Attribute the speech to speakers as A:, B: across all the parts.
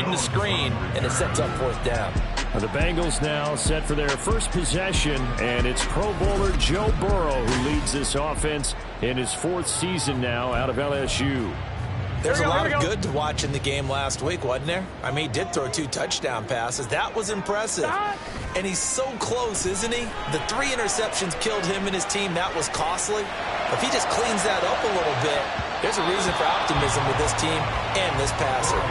A: reading the screen, and it sets up fourth down.
B: The Bengals now set for their first possession, and it's Pro Bowler Joe Burrow who leads this offense in his fourth season now out of LSU.
A: There's a lot of good to watch in the game last week, wasn't there? I mean, he did throw 2 touchdown passes. That was impressive. And he's so close, isn't he? The 3 interceptions killed him and his team. That was costly. If he just cleans that up a little bit, there's a reason for optimism with this team and this passer.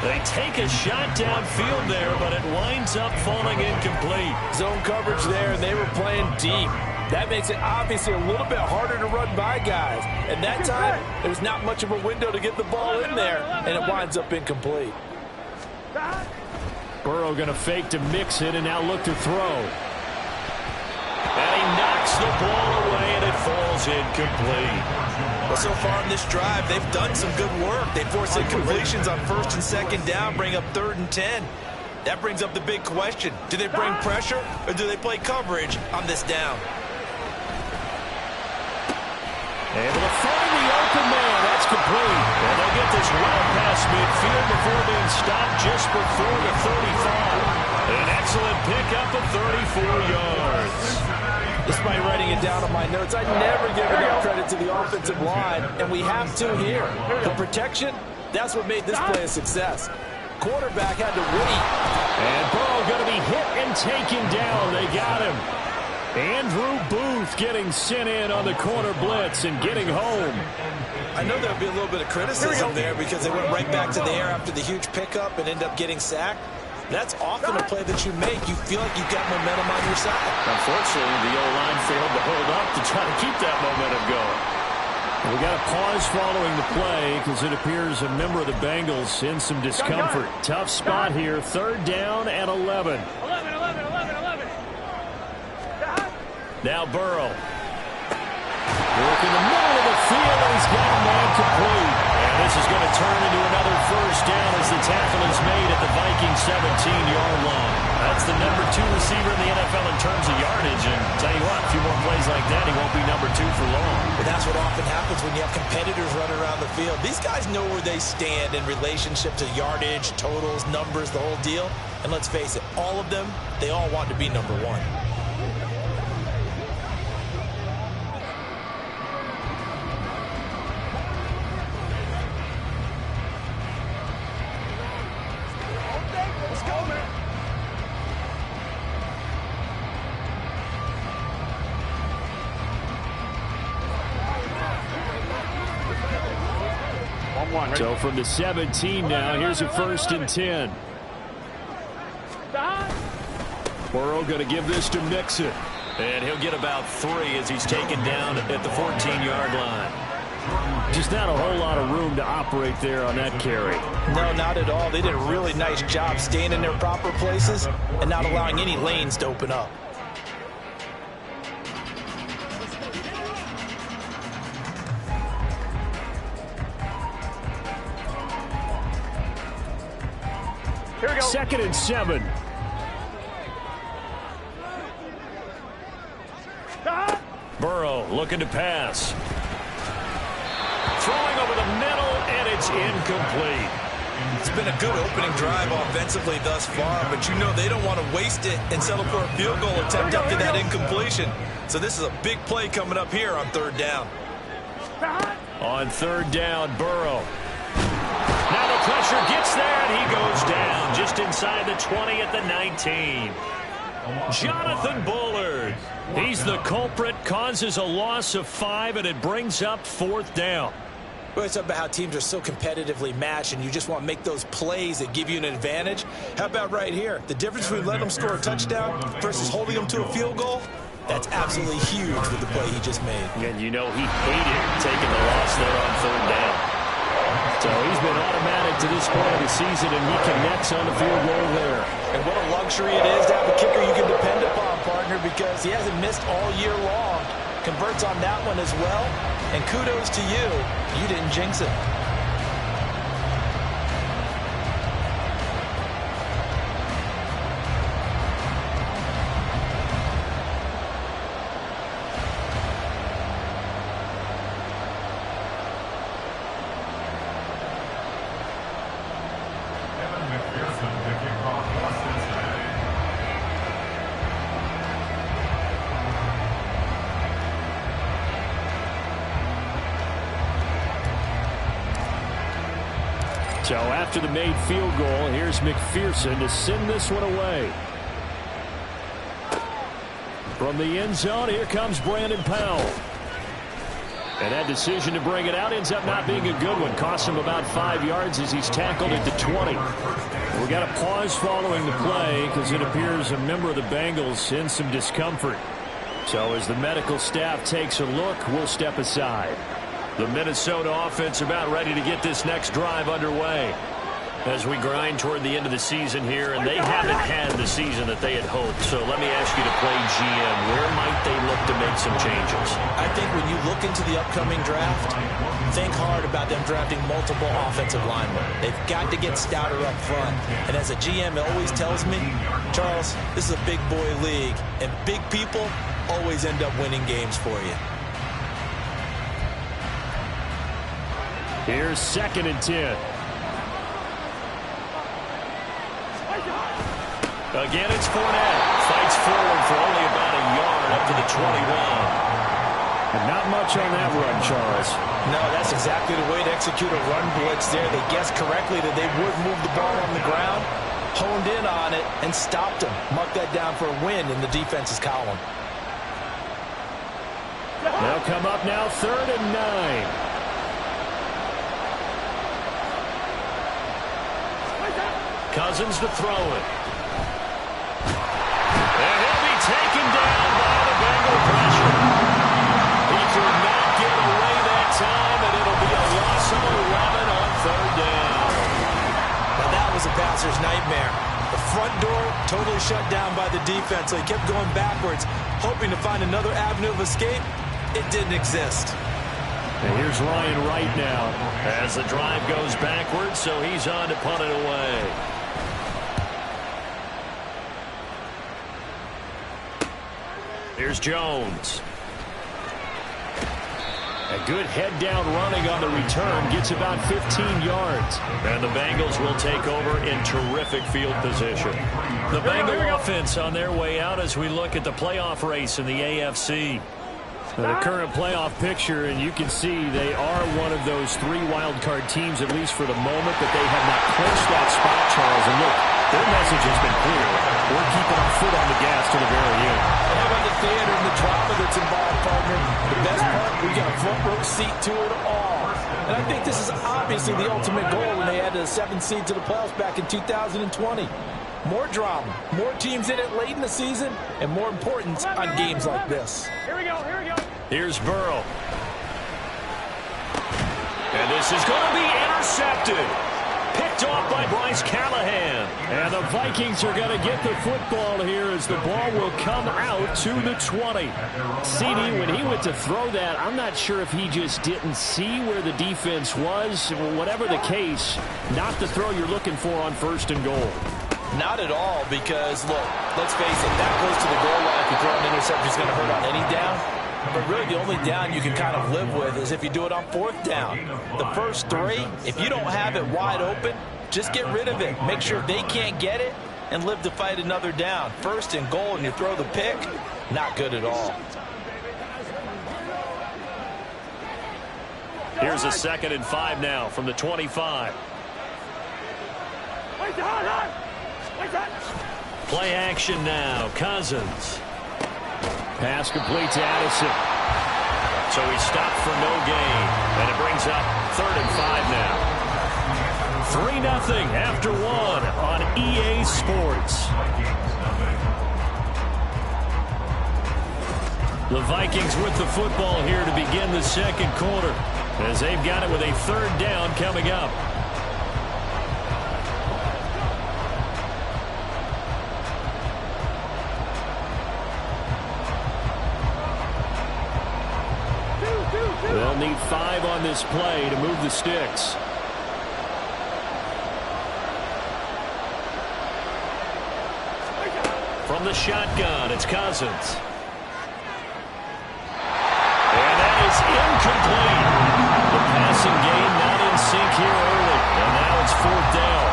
B: They take a shot downfield there, but it winds up falling incomplete.
C: Zone coverage there, and they were playing deep. That makes it obviously a little bit harder to run by guys. And that time, there's not much of a window to get the ball in there, and it winds up incomplete.
B: Burrow going to fake to mix it and now look to throw. And he knocks the ball away, and it falls incomplete.
A: Well, so far in this drive, they've done some good work. They force incompletions on 1st and 2nd down, bring up 3rd and 10. That brings up the big question. Do they bring pressure, or do they play coverage on this down?
B: Able to find the open man. That's complete. And they'll get this well past midfield before being stopped just before the 35. An excellent pickup of 34 yards.
C: Despite writing it down on my notes, I never give enough credit to the offensive line, and we have to here. The protection, that's what made this play a success. Quarterback had to wait.
B: And Burrow going to be hit and taken down. They got him. Andrew Booth getting sent in on the corner blitz and getting home.
A: I know there'll be a little bit of criticism there because they went right back to the air after the huge pickup and end up getting sacked. That's often a play that you make. You feel like you've got momentum on your side.
B: Unfortunately, the O-line failed to hold up to try to keep that momentum going. We got a pause following the play because it appears a member of the Bengals in some discomfort. Tough spot here. 3rd down and 11. Now Burrow. Work in the middle of the field, and he's got a man complete. And this is going to turn into another 1st down as the tackle is made at the Vikings 17-yard line. That's the number 2 receiver in the NFL in terms of yardage. And tell you what, a few more plays like that, he won't be number 2 for long.
A: But that's what often happens when you have competitors running around the field. These guys know where they stand in relationship to yardage, totals, numbers, the whole deal. And let's face it, all of them, they all want to be number 1.
B: So from the 17 now, here's a 1st and 10. Burrow going to give this to Mixon. And he'll get about 3 as he's taken down at the 14-yard line. Just not a whole lot of room to operate there on that carry.
A: No, not at all. They did a really nice job staying in their proper places and not allowing any lanes to open up.
C: Here we go.
B: 2nd and 7. Burrow looking to pass. Throwing over the middle, and it's incomplete.
A: It's been a good opening drive offensively thus far, but you know they don't want to waste it and settle for a field goal attempt after that incompletion. So this is a big play coming up here on 3rd down.
B: On 3rd down, Burrow. Now the pressure gets there, and he goes down just inside the 20 at the 19. Jonathan Bullard. He's the culprit, causes a loss of 5, and it brings up 4th down.
A: Well, it's about how teams are so competitively matched, and you just want to make those plays that give you an advantage. How about right here? The difference between letting them score a touchdown versus holding them to a field goal, that's absolutely huge with the play he just made.
B: And you know he hated taking the loss there on 3rd down. So he's been automatic to this point of the season, and he connects on the field goal there.
A: And what a luxury it is to have a kicker you can depend upon, partner, because he hasn't missed all year long. Converts on that one as well. And kudos to you. You didn't jinx it.
B: So after the made field goal, here's McPherson to send this one away. From the end zone, here comes Brandon Powell. And that decision to bring it out ends up not being a good one. Costs him about 5 yards as he's tackled at the 20. We got a pause following the play because it appears a member of the Bengals in some discomfort. So as the medical staff takes a look, we'll step aside. The Minnesota offense about ready to get this next drive underway as we grind toward the end of the season here, and they haven't had the season that they had hoped. So let me ask you to play GM. Where might they look to make some changes?
A: I think when you look into the upcoming draft, think hard about them drafting multiple offensive linemen. They've got to get stouter up front. And as a GM, it always tells me, Charles, this is a big boy league, and big people always end up winning games for you.
B: Here's 2nd and 10. Again, it's Fournette. Fights forward for only about a yard up to the 21. And not much on that run, Charles.
C: No, that's exactly the way to execute a run blitz there. They guessed correctly that they would move the ball on the ground, honed in on it, and stopped him. Mark that down for a win in the defense's column.
B: They'll come up now 3rd and 9. Cousins to throw it. And he'll be taken down by the Bengal pressure. He could not get away that time, and it'll be a loss of 11 on 3rd down.
A: Now that was a passer's nightmare. The front door totally shut down by the defense, so he kept going backwards, hoping to find another avenue of escape. It didn't exist.
B: And here's Ryan Wright now as the drive goes backwards, so he's on to punt it away. Here's Jones. A good head-down running on the return. Gets about 15 yards. And the Bengals will take over in terrific field position. The Bengal offense on their way out as we look at the playoff race in the AFC. The current playoff picture, and you can see they are one of those 3 wild-card teams, at least for the moment, but they have not clinched that spot, Charles. And look, their message has been clear. We're keeping our foot on the gas to the very end.
C: How about the theater and the drama that's involved, partner? The best part, we got a front row seat to it all. And I think this is obviously the ultimate goal when they added a 7th seed to the playoffs back in 2020. More drama, more teams in it late in the season, and more importance on games like this.
D: Here we go.
B: Here's Burrow. And this is going to be intercepted. Picked off by Bryce Callahan. And the Vikings are going to get the football here as the ball will come out to the 20. CD, when he went to throw that, I'm not sure if he just didn't see where the defense was. Whatever the case, not the throw you're looking for on 1st and goal.
C: Not at all, because, look, let's face it, that close to the goal line, if you throw an interception, is going to hurt on any down. But really, the only down you can kind of live with is if you do it on 4th down. The first 3, if you don't have it wide open, just get rid of it. Make sure they can't get it and live to fight another down. 1st and goal, and you throw the pick, not good at all.
B: Here's a 2nd and 5 now from the 25. Play action now. Cousins. Pass complete to Addison. So he stopped for no gain. And it brings up 3rd and 5 now. 3-0 after 1 on EA Sports. The Vikings with the football here to begin the 2nd quarter, as they've got it with a 3rd down coming up. They'll need 5 on this play to move the sticks. From the shotgun, it's Cousins. And that is incomplete. The passing game not in sync here early. And now it's 4th down.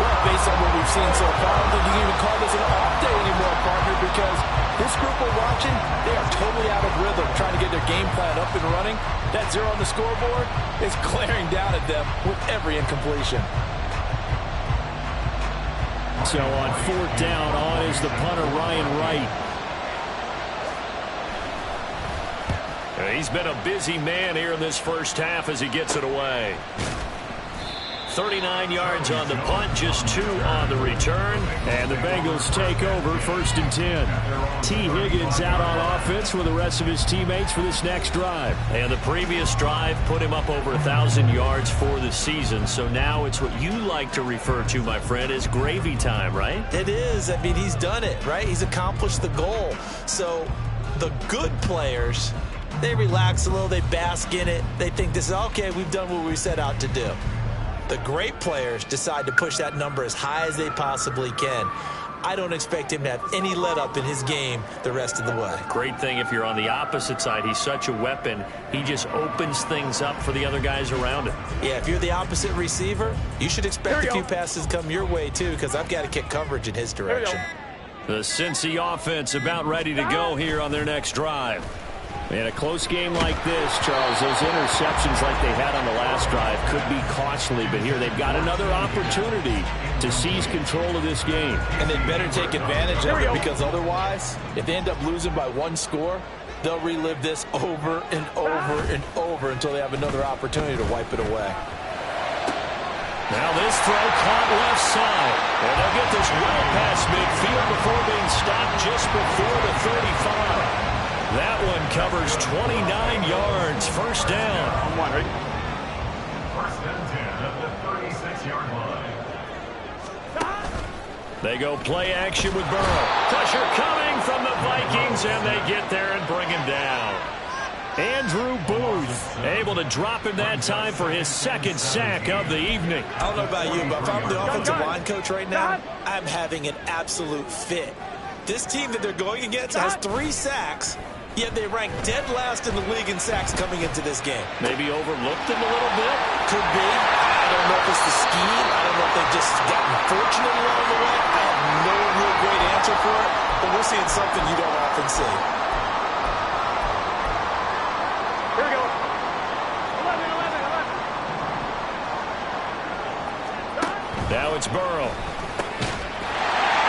C: Well, based on what we've seen so far, I don't think you can even call this an off day anymore, partner, because This group we're watching, they are totally out of rhythm, trying to get their game plan up and running. That 0 on the scoreboard is glaring down at them with every incompletion.
B: So on 4th down, on is the punter, Ryan Wright. He's been a busy man here in this first half as he gets it away. 39 yards on the punt, just 2 on the return. And the Bengals take over 1st and 10. T. Higgins out on offense with the rest of his teammates for this next drive. And the previous drive put him up over 1,000 yards for the season. So now it's what you like to refer to, my friend, as gravy time, right?
A: It is. I mean, he's done it, right? He's accomplished the goal. So the good players, they relax a little, they bask in it. They think this is, okay, we've done what we set out to do. The great players decide to push that number as high as they possibly can. I don't expect him to have any let-up in his game the rest of the way.
B: Great thing if you're on the opposite side. He's such a weapon. He just opens things up for the other guys around him.
A: Yeah, if you're the opposite receiver, you should expect a few passes come your way, too, because I've got to kick coverage in his direction.
B: The Cincy offense about ready to go here on their next drive. In a close game like this, Charles, those interceptions like they had on the last drive could be costly, but here they've got another opportunity to seize control of this game.
C: And they better take advantage of it, because otherwise, if they end up losing by 1 score, they'll relive this over and over and over until they have another opportunity to wipe it away.
B: Now this throw caught left side. And they'll get this well past midfield before being stopped just before the 35. That one covers 29 yards. 1st down.
D: First and 10 at the 36-yard line.
B: They go play action with Burrow. Pressure coming from the Vikings, and they get there and bring him down. Andrew Booth able to drop him that time for his 2nd sack of the evening.
A: I don't know about you, but if I'm the offensive line coach right now, I'm having an absolute fit. This team that they're going against has 3 sacks, yet they rank dead last in the league in sacks coming into this game.
B: Maybe overlooked him a little bit?
A: Could be. I don't know if it's the scheme. I don't know if they've just gotten fortunate along the way. I have no real great answer for it, but we're seeing something you don't often see.
D: Here we go. 11.
B: Now it's Burrow.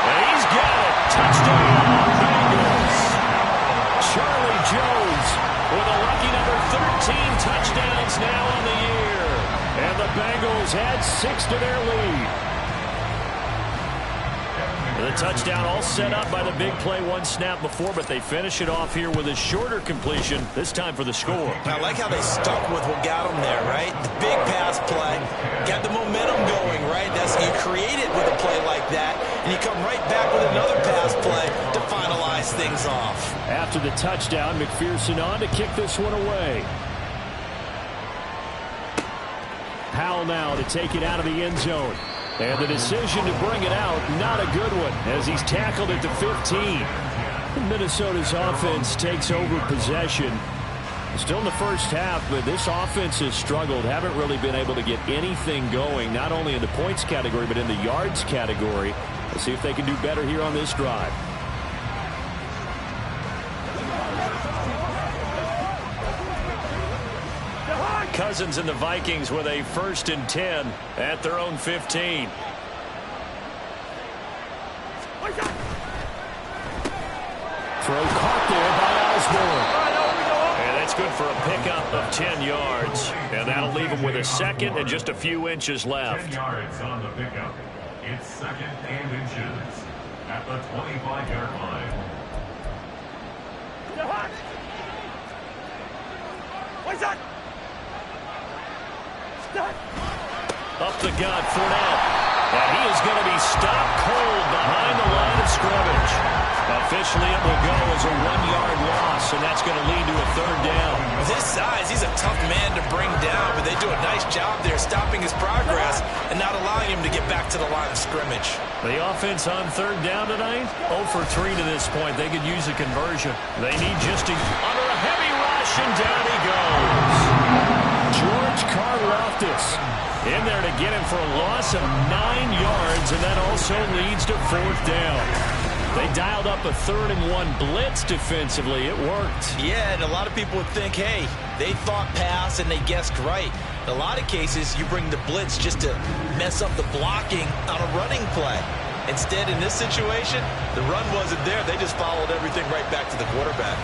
B: And he's got it. Touchdown, Bengals. Charlie Jones with a lucky number 13 touchdowns now on the year. And the Bengals add 6 to their lead. The touchdown all set up by the big play 1 snap before, but they finish it off here with a shorter completion, this time for the score.
A: I like how they stuck with what got them there, right? The big pass play, got the momentum going, right? That's, you create it with a play like that, and you come right back with another pass play to finalize things off.
B: After the touchdown, McPherson on to kick this one away. Powell now to take it out of the end zone. And the decision to bring it out, not a good one, as he's tackled at the 15. Minnesota's offense takes over possession. Still in the first half, but this offense has struggled. Haven't really been able to get anything going, not only in the points category, but in the yards category. Let's see if they can do better here on this drive. Cousins and the Vikings with a 1st and 10 at their own 15. Throw caught there by Osborne. And that's good for a pickup of 10 yards. And that'll leave him with a 2nd and just a few inches left.
D: 10 yards on the pickup. It's 2nd and inches at the 25-yard line.
B: Up the gut, Fournette. And he is going to be stopped cold behind the line of scrimmage. Officially, it will go as a 1-yard loss, and that's going to lead to a 3rd down.
A: With his size, he's a tough man to bring down, but they do a nice job there stopping his progress and not allowing him to get back to the line of scrimmage.
B: The offense on 3rd down tonight, 0 for 3 to this point. They could use a conversion. They need just to under a heavy rush, and down he goes. George Karlaftis in there to get him for a loss of 9 yards, and that also leads to 4th down. They dialed up a 3rd and 1 blitz defensively. It worked.
A: Yeah, and a lot of people would think, hey, they thought pass and they guessed right. In a lot of cases, you bring the blitz just to mess up the blocking on a running play. Instead, in this situation, the run wasn't there. They just followed everything right back to the quarterback.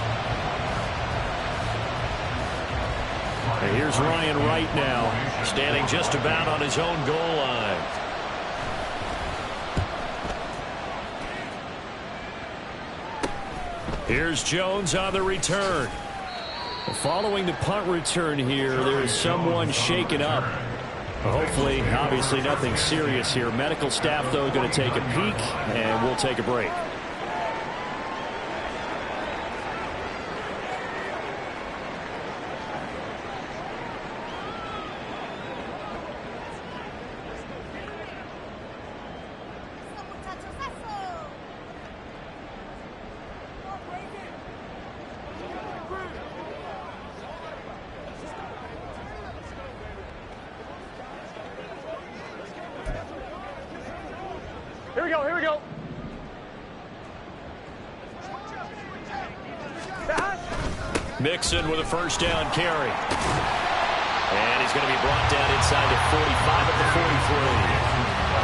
B: And here's Ryan Wright now, standing just about on his own goal line. Here's Jones on the return. Following the punt return here, there is someone shaken up. Hopefully, obviously nothing serious here. Medical staff, though, going to take a peek, and we'll take a break.
E: Here we go.
B: Mixon with a first down carry. And he's going to be brought down inside the 45 at the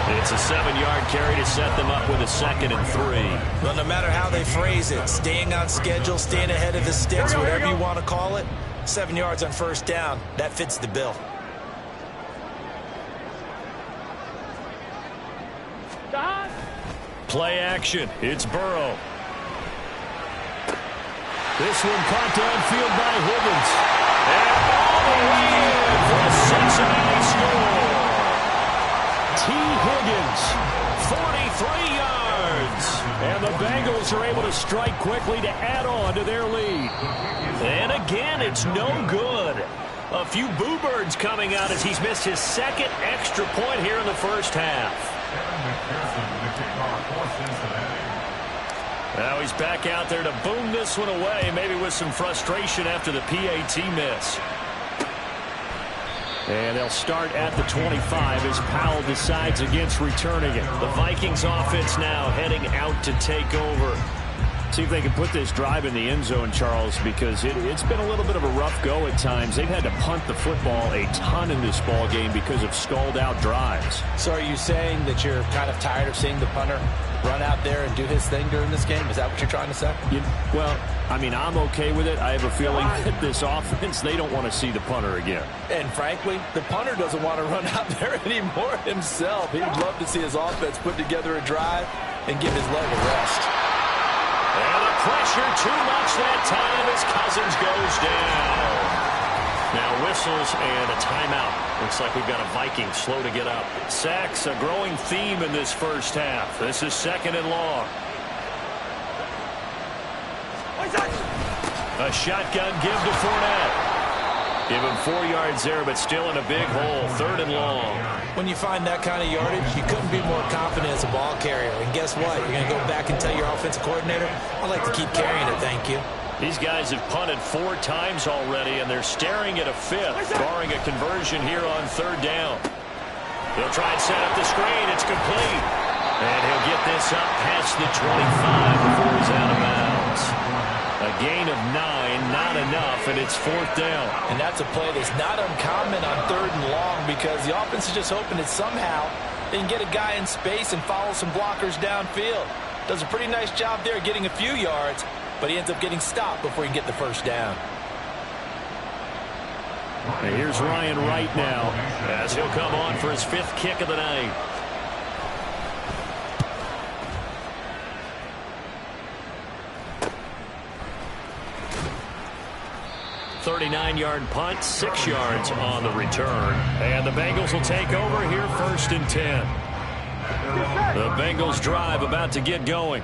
B: 43. It's a 7-yard carry to set them up with a 2nd and 3.
A: Well, no matter how they phrase it, staying on schedule, staying ahead of the sticks, whatever you want to call it, 7 yards on first down, that fits the bill.
B: Play action. It's Burrow. This one caught downfield by Higgins. And all the way in for a Cincinnati score. T. Higgins, 43 yards. And the Bengals are able to strike quickly to add on to their lead. And again, it's no good. A few boo birds coming out as he's missed his 2nd extra point here in the first half. Now he's back out there to boom this one away, maybe with some frustration after the PAT miss. And they'll start at the 25 as Powell decides against returning it. The Vikings offense now heading out to take over. See if they can put this drive in the end zone, Charles, because it's been a little bit of a rough go at times. They've had to punt the football a ton in this ball game because of stalled-out drives.
C: So are you saying that you're kind of tired of seeing the punter run out there and do his thing during this game? Is that what you're trying to say?
B: Well, I mean, I'm okay with it. I have a feeling that this offense, they don't want to see the punter again.
C: And frankly, the punter doesn't want to run out there anymore himself. He'd love to see his offense put together a drive and give his leg a rest.
B: And the pressure too much that time as Cousins goes down. Now whistles and a timeout. Looks like we've got a Viking slow to get up. Sacks, a growing theme in this first half. This is 2nd and long. A shotgun give to Fournette. Give him 4 yards there, but still in a big hole. 3rd and long.
A: When you find that kind of yardage, you couldn't be more confident as a ball carrier. And guess what? You're going to go back and tell your offensive coordinator, I'd like to keep carrying it, thank you.
B: These guys have punted 4 times already, and they're staring at a 5th, barring a conversion here on 3rd down. They'll try and set up the screen. It's complete. And he'll get this up past the 25 before he's out of bounds. A gain of 9, not enough, and it's 4th down.
C: And that's a play that's not uncommon on 3rd and long because the offense is just hoping that somehow they can get a guy in space and follow some blockers downfield. Does a pretty nice job there getting a few yards, but he ends up getting stopped before he can get the first down.
B: And here's Ryan Wright now as he'll come on for his 5th kick of the night. 39-yard punt, 6 yards on the return. And the Bengals will take over here 1st and 10. The Bengals drive about to get going.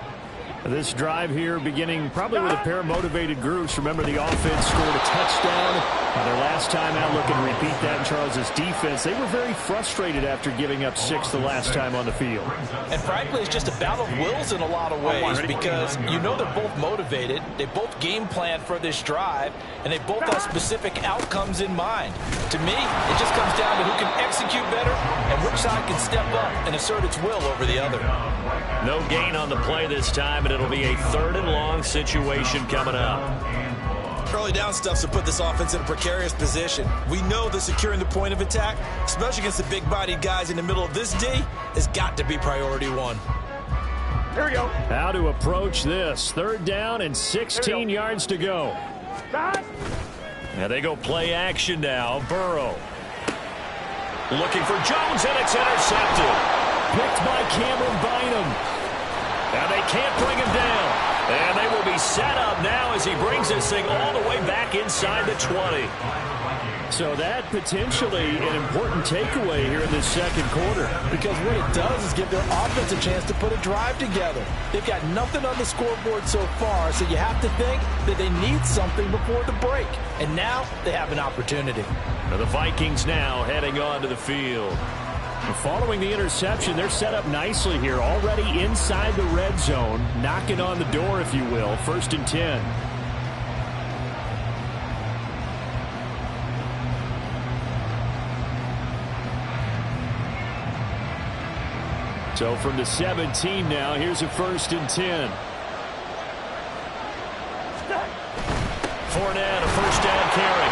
B: This drive here beginning probably with a pair of motivated groups. Remember, the offense scored a touchdown. Their last time out, looking to repeat that in Charles's defense. They were very frustrated after giving up 6 the last time on the field.
C: And frankly, it's just a battle of wills in a lot of ways because you know they're both motivated. They both game plan for this drive, and they both have specific outcomes in mind. To me, it just comes down to who can execute better and which side can step up and assert its will over the other.
B: No gain on the play this time, and and it'll be a 3rd and long situation coming up.
A: Early down stuff to put this offense in a precarious position. We know that securing the point of attack, especially against the big-bodied guys in the middle of this D, has got to be priority one.
E: Here we go.
B: How to approach this. 3rd down and 16 yards to go. Now they go play action now. Burrow. Looking for Jones, and it's intercepted. Picked by Cameron Bynum. Now they can't bring him down. And they will be set up now as he brings this thing all the way back inside the 20. So that potentially an important takeaway here in this second quarter.
C: Because what it does is give their offense a chance to put a drive together. They've got nothing on the scoreboard so far, so you have to think that they need something before the break. And now they have an opportunity.
B: Now the Vikings now heading onto the field. Following the interception, they're set up nicely here, already inside the red zone, knocking on the door, if you will. 1st and 10. So from the 17 now, here's a 1st and 10. Fournette, a 1st down carry.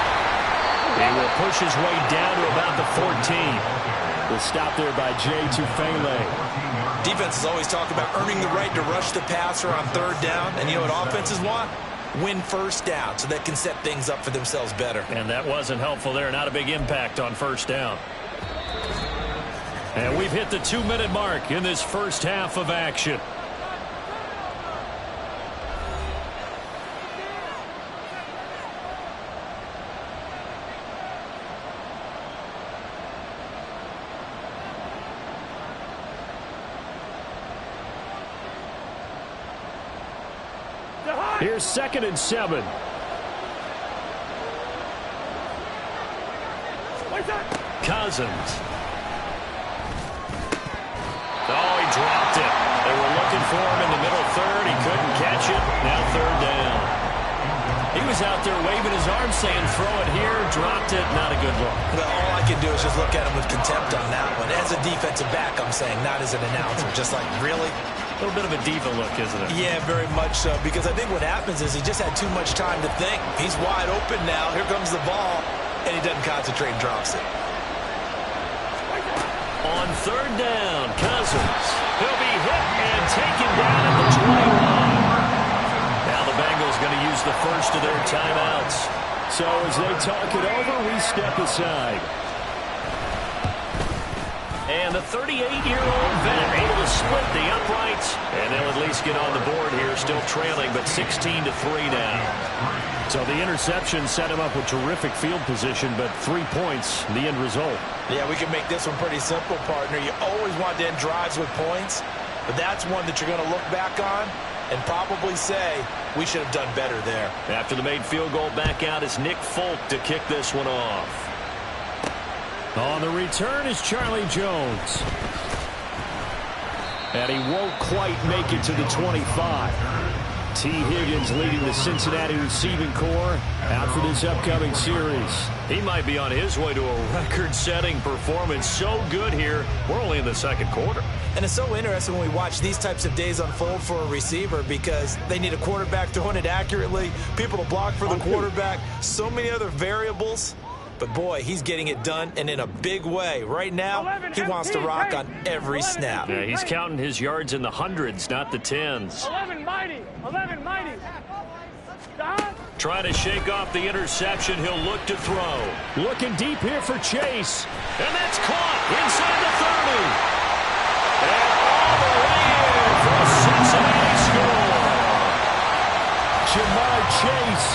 B: He will push his way down to about the 14. The stop there by Jay Tufele.
A: Defenses always talk about earning the right to rush the passer on 3rd down. And you know what offenses want? Win 1st down so they can set things up for themselves better.
B: And that wasn't helpful there. Not a big impact on 1st down. And we've hit the 2-minute mark in this first half of action. Here's 2nd and 7. Cousins. Oh, he dropped it. They were looking for him in the middle 3rd. He couldn't catch it. Now 3rd down. He was out there waving his arms saying throw it here. Dropped it. Not a good look.
A: Well, all I can do is just look at him with contempt on that one. As a defensive back, I'm saying, not as an announcer. Just like, really?
B: A little bit of a diva look, isn't it?
A: Yeah, very much so. Because I think what happens is he just had too much time to think. He's wide open now. Here comes the ball. And he doesn't concentrate and drops it.
B: On 3rd down, Cousins. He'll be hit and taken down at the 21. Now the Bengals going to use the first of their timeouts. So as they talk it over, we step aside. And the 38-year-old vet able to split the uprights. And they'll at least get on the board here, still trailing, but 16-3 now. So the interception set him up with terrific field position, but 3 points, the end result.
A: Yeah, we can make this one pretty simple, partner. You always want to end drives with points, but that's one that you're going to look back on and probably say, we should have done better there.
B: After the made field goal, back out is Nick Folk to kick this one off. On the return is Charlie Jones. And he won't quite make it to the 25. T. Higgins leading the Cincinnati receiving corps out for this upcoming series. He might be on his way to a record-setting performance. So good here. We're only in the second quarter.
A: And it's so interesting when we watch these types of days unfold for a receiver because they need a quarterback throwing it accurately, people to block for the quarterback, so many other variables. But, boy, he's getting it done, and in a big way. Right now, he wants to rock on every snap.
B: Yeah, he's counting his yards in the hundreds, not the tens.
E: 11 mighty. 11 mighty.
B: Trying to shake off the interception. He'll look to throw. Looking deep here for Chase. And that's caught inside the 30. And all the way in for a Cincinnati score. Jamar Chase,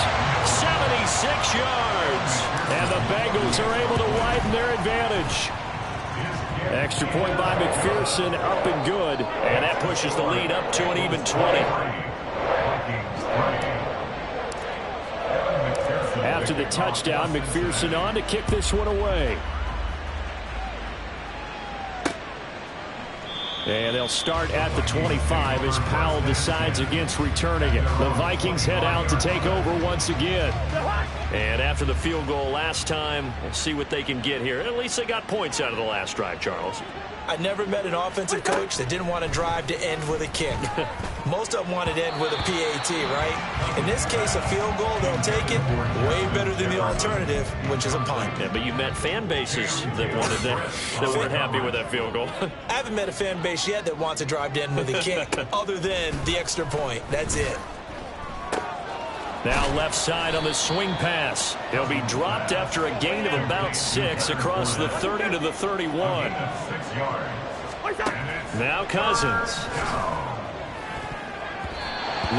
B: 76 yards. And the Bengals are able to widen their advantage. Extra point by McPherson, up and good. And that pushes the lead up to an even 20. After the touchdown, McPherson on to kick this one away. And they'll start at the 25 as Powell decides against returning it. The Vikings head out to take over once again. And after the field goal last time, we'll see what they can get here. At least they got points out of the last drive, Charles.
A: I never met an offensive coach that didn't want to drive to end with a kick. Most of them wanted to end with a PAT, right? In this case, a field goal, they'll take it way better than the alternative, which is a punt.
B: Yeah, but you met fan bases that wanted that weren't happy with that field goal.
A: I haven't met a fan base yet that wants to drive to end with a kick, other than the extra point. That's it.
B: Now left side on the swing pass. He'll be dropped after a gain of about 6 across the 30 to the 31.
D: 6 yards.
B: Now Cousins.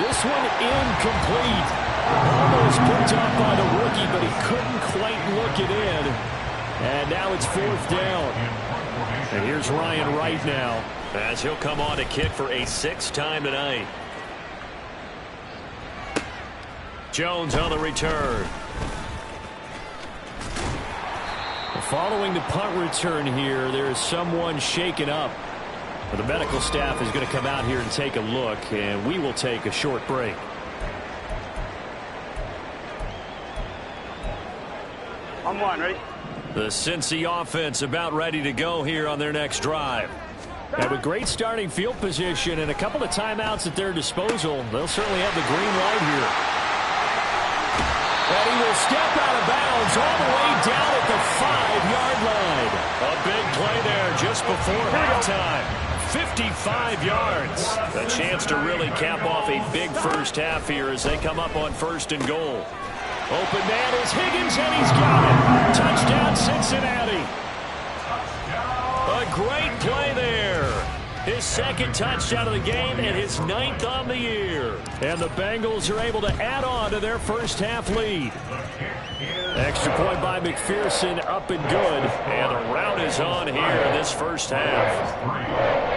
B: This one incomplete. Almost picked off by the rookie, but he couldn't quite look it in. And now it's 4th down. And here's Ryan Wright now, as he'll come on to kick for a 6th time tonight. Jones on the return. Following the punt return here, there is someone shaken up. The medical staff is going to come out here and take a look, and we will take a short break.
E: I'm one, ready?
B: The Cincy offense about ready to go here on their next drive. And with great starting field position and a couple of timeouts at their disposal, they'll certainly have the green light here. And he will step out of bounds all the way down at the 5-yard line. A big play there just before halftime. 55 yards. A chance to really cap off a big first half here as they come up on 1st and goal. Open man is Higgins, and he's got it. Touchdown, Cincinnati. A great play there. His 2nd touchdown of the game and his 9th on the year. And the Bengals are able to add on to their first half lead. Extra point by McPherson, up and good. And the rout is on here in this first half.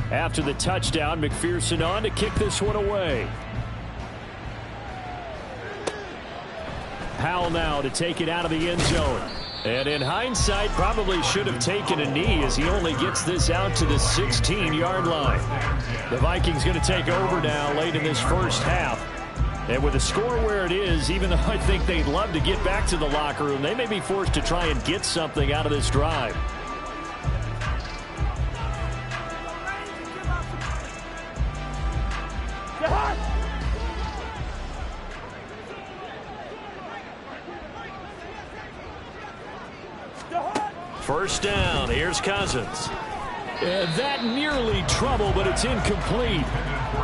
B: After the touchdown, McPherson on to kick this one away. Howell now to take it out of the end zone. And in hindsight, probably should have taken a knee as he only gets this out to the 16-yard line. The Vikings going to take over now late in this first half. And with the score where it is, even though I think they'd love to get back to the locker room, they may be forced to try and get something out of this drive. First down, here's Cousins. And that nearly trouble, but it's incomplete.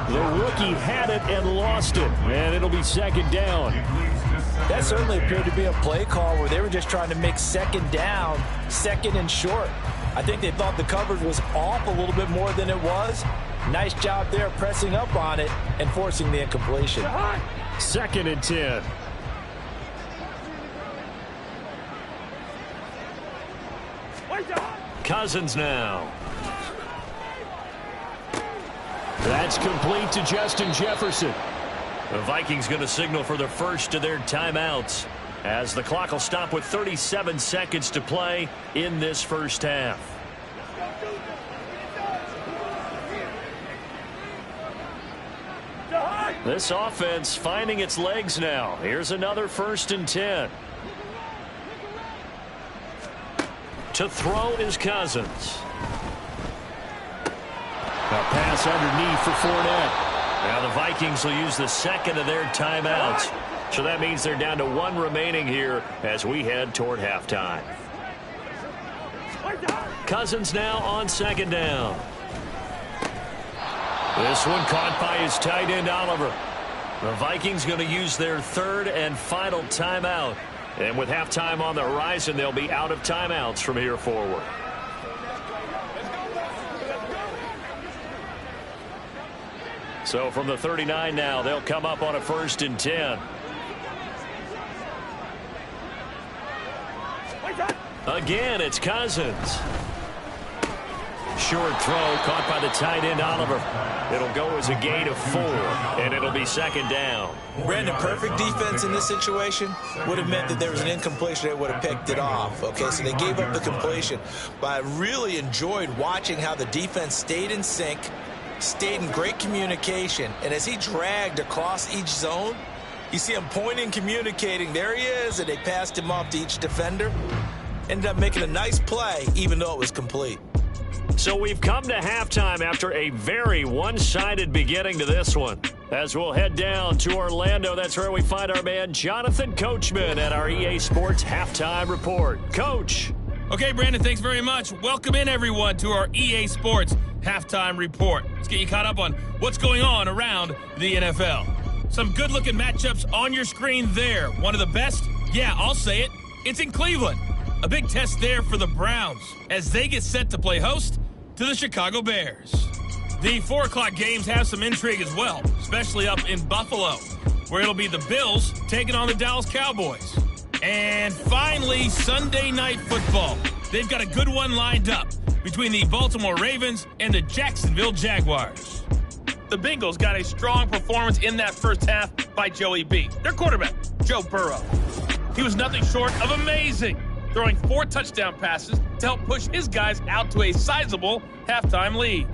B: The rookie had it and lost it, and it'll be 2nd down.
A: That certainly appeared to be a play call where they were just trying to make 2nd down, 2nd and short. I think they thought the coverage was off a little bit more than it was. Nice job there pressing up on it and forcing the incompletion.
B: 2nd and 10. Cousins now. That's complete to Justin Jefferson. The Vikings going to signal for the first of their timeouts as the clock will stop with 37 seconds to play in this first half. This offense finding its legs now. Here's another 1st and 10. To throw is Cousins. A pass underneath for Fournette. Now the Vikings will use the 2nd of their timeouts. So that means they're down to 1 remaining here as we head toward halftime. Cousins now on 2nd down. This one caught by his tight end, Oliver. The Vikings going to use their 3rd and final timeout. And with halftime on the horizon, they'll be out of timeouts from here forward. So from the 39 now, they'll come up on a 1st and 10. Again, it's Cousins. Short throw caught by the tight end, Oliver. It'll go as a gain of 4, and it'll be 2nd down.
A: Brandon, perfect defense in this situation would have meant that there was an incompletion. They would have picked it off. Okay, so they gave up the completion. But I really enjoyed watching how the defense stayed in sync, stayed in great communication, and as he dragged across each zone, you see him pointing, communicating. There he is, and they passed him off to each defender. Ended up making a nice play, even though it was complete.
B: So we've come to halftime after a very one-sided beginning to this one. As we'll head down to Orlando, that's where we find our man Jonathan Coachman at our EA Sports Halftime Report. Coach.
F: Okay, Brandon, thanks very much. Welcome in, everyone, to our EA Sports Halftime Report. Let's get you caught up on what's going on around the NFL. Some good-looking matchups on your screen there. One of the best? Yeah, I'll say it. It's in Cleveland. A big test there for the Browns as they get set to play host to the Chicago Bears. The 4 o'clock games have some intrigue as well, especially up in Buffalo, where it'll be the Bills taking on the Dallas Cowboys. And finally, Sunday Night Football. They've got a good one lined up between the Baltimore Ravens and the Jacksonville Jaguars. The Bengals got a strong performance in that first half by Joey B, their quarterback, Joe Burrow. He was nothing short of amazing, throwing 4 touchdown passes to help push his guys out to a sizable halftime lead.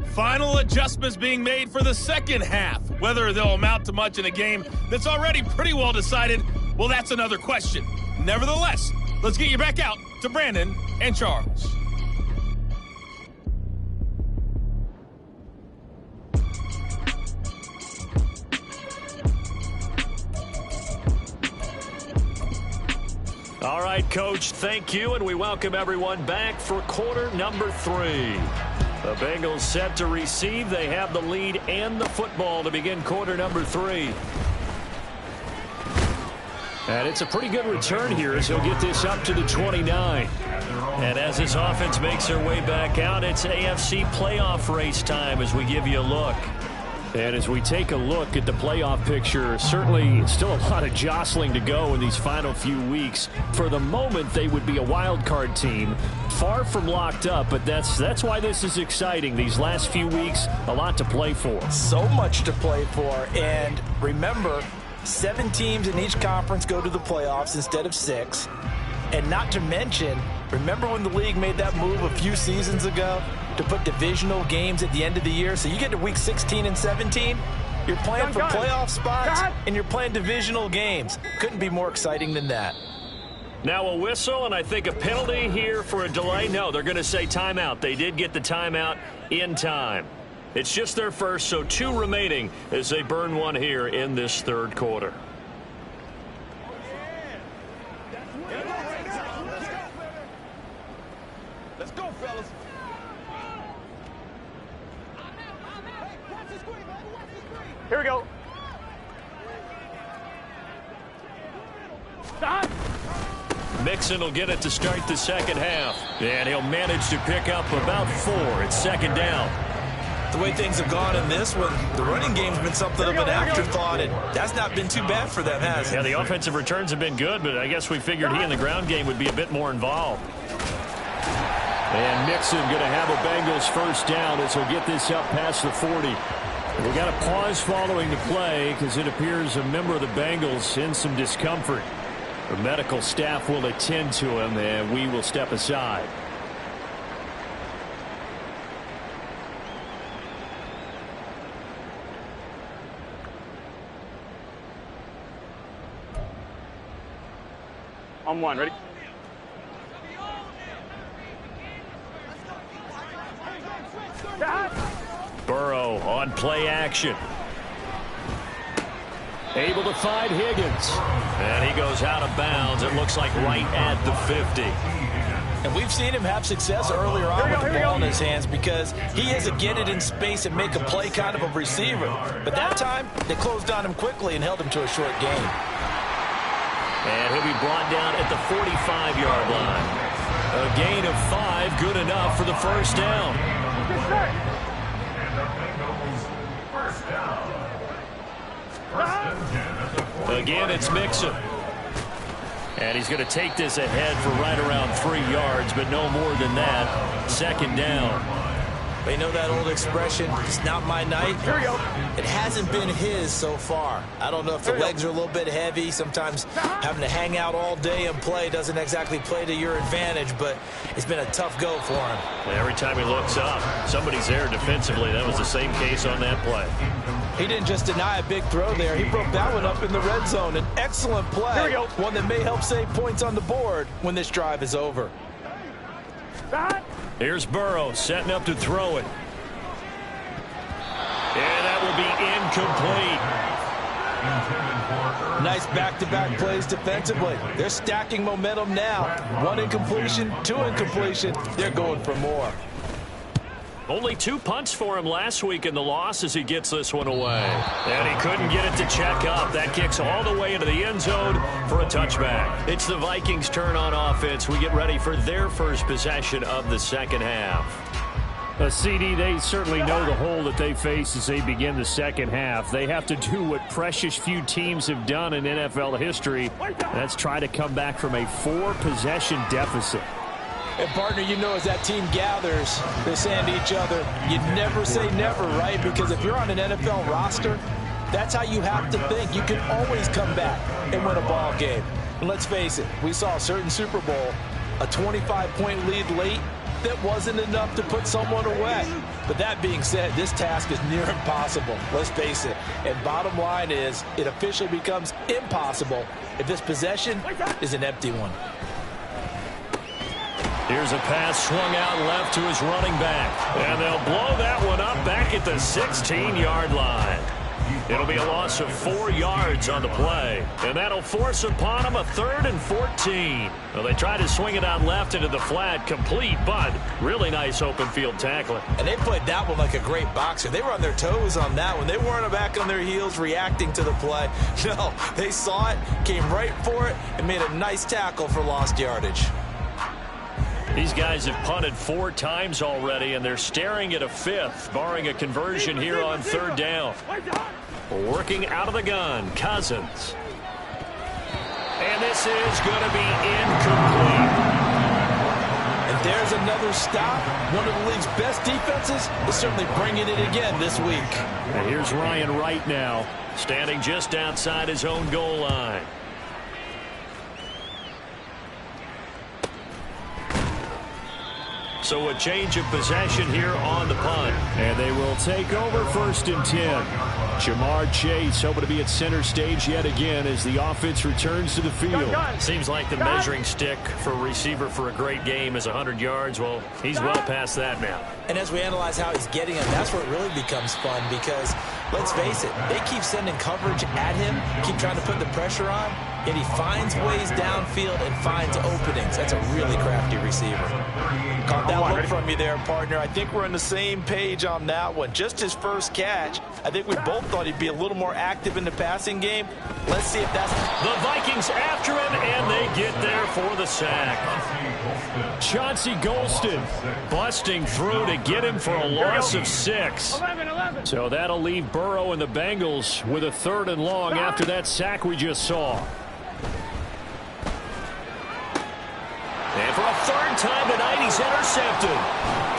F: Final adjustments being made for the second half. Whether they'll amount to much in a game that's already pretty well decided, well, that's another question. Nevertheless, let's get you back out to Brandon and Charles.
B: All right, Coach, thank you, and we welcome everyone back for quarter number 3. The Bengals set to receive. They have the lead and the football to begin quarter number 3. And it's a pretty good return here as he'll get this up to the 29. And as his offense makes their way back out, it's AFC playoff race time as we give you a look. And as we take a look at the playoff picture, certainly still a lot of jostling to go in these final few weeks. For the moment, they would be a wild card team, far from locked up, but that's why this is exciting. These last few weeks, a lot to play for.
A: So much to play for, and remember, 7 teams in each conference go to the playoffs instead of 6. And not to mention, remember when the league made that move a few seasons ago to put divisional games at the end of the year? So you get to week 16 and 17, you're playing for playoff spots, and you're playing divisional games. Couldn't be more exciting than that.
B: Now a whistle, and I think a penalty here for a delay. No, they're going to say timeout. They did get the timeout in time. It's just their first, so 2 remaining as they burn one here in this third quarter.
F: Let's go, fellas.
E: Here we go.
B: Mixon will get it to start the second half. And he'll manage to pick up about 4. It's 2nd down.
A: The way things have gone in this one, the running game's been something of an afterthought, and that's not been too bad for them, has it?
B: Yeah, the offensive returns have been good, but I guess we figured he in the ground game would be a bit more involved. And Mixon going to have a Bengals first down as he'll get this up past the 40. We got a pause following the play because it appears a member of the Bengals in some discomfort. The medical staff will attend to him, and we will step aside.
E: On 1, ready?
B: Burrow on play action. Able to find Higgins. And he goes out of bounds. It looks like right at the 50.
A: And we've seen him have success earlier on with the ball in his hands because he is a get it in space and make a play kind of a receiver. But that time, they closed on him quickly and held him to a short gain.
B: And he'll be brought down at the 45-yard line. A gain of 5, good enough for the first down. Again, it's Mixon. And he's going to take this ahead for right around 3 yards, but no more than that. Second down.
A: They know that old expression, it's not my night.
E: Here we go.
A: It hasn't been his so far. I don't know if the legs are a little bit heavy. Sometimes having to hang out all day and play doesn't exactly play to your advantage, but it's been a tough go for him.
B: Every time he looks up, somebody's there defensively. That was the same case on that play.
A: He didn't just deny a big throw there. He broke that one up in the red zone. An excellent play.
E: Here we go.
A: One that may help save points on the board when this drive is over.
B: Here's Burrow setting up to throw it. And that will be incomplete.
A: Nice back-to-back plays defensively. They're stacking momentum now. 1 incompletion, 2 incompletion. They're going for more.
B: Only 2 punts for him last week in the loss as he gets this one away. And he couldn't get it to check up. That kicks all the way into the end zone for a touchback. It's the Vikings' turn on offense. We get ready for their first possession of the second half.
G: CD, they certainly know the hole that they face as they begin the second half. They have to do what precious few teams have done in NFL history. That's try to come back from a 4-possession deficit.
A: And, partner, you know as that team gathers, they're saying to each other, you never say never, right? Because if you're on an NFL roster, that's how you have to think. You can always come back and win a ball game. And let's face it, we saw a certain Super Bowl, a 25-point lead late that wasn't enough to put someone away. But that being said, this task is near impossible. Let's face it. And bottom line is, it officially becomes impossible if this possession is an empty one.
B: Here's a pass swung out left to his running back. And they'll blow that one up back at the 16-yard line. It'll be a loss of 4 yards on the play. And that'll force upon them a 3rd and 14. Well, they try to swing it out left into the flat, complete, but really nice open field tackling.
A: And they played that one like a great boxer. They were on their toes on that one. They weren't back on their heels reacting to the play. No, they saw it, came right for it, and made a nice tackle for lost yardage.
B: These guys have punted 4 times already, and they're staring at a 5th, barring a conversion here on 3rd down. Working out of the gun, Cousins. And this is going to be incomplete.
A: And there's another stop. One of the league's best defenses is certainly bringing it again this week.
B: And here's Ryan Wright now, standing just outside his own goal line. So a change of possession here on the punt.
G: And they will take over 1st and 10. Jamar Chase hoping to be at center stage yet again as the offense returns to the field.
B: Seems like the measuring stick for a receiver for a great game is 100 yards. Well, he's well past that now.
A: And as we analyze how he's getting them, that's where it really becomes fun because, let's face it, they keep sending coverage at him, keep trying to put the pressure on, yet he finds ways downfield and finds openings. That's a really crafty receiver. Caught that look from you there, partner. I think we're on the same page on that one. Just his first catch. I think we both thought he'd be a little more active in the passing game. Let's see if that's...
B: The Vikings after him, and they get there for the sack.
G: Chauncey Golston
B: Busting through to get him for a loss of 6.
G: So that'll leave Burrow and the Bengals with a 3rd and long after that sack we just saw.
B: And for a 3rd time tonight, he's intercepted.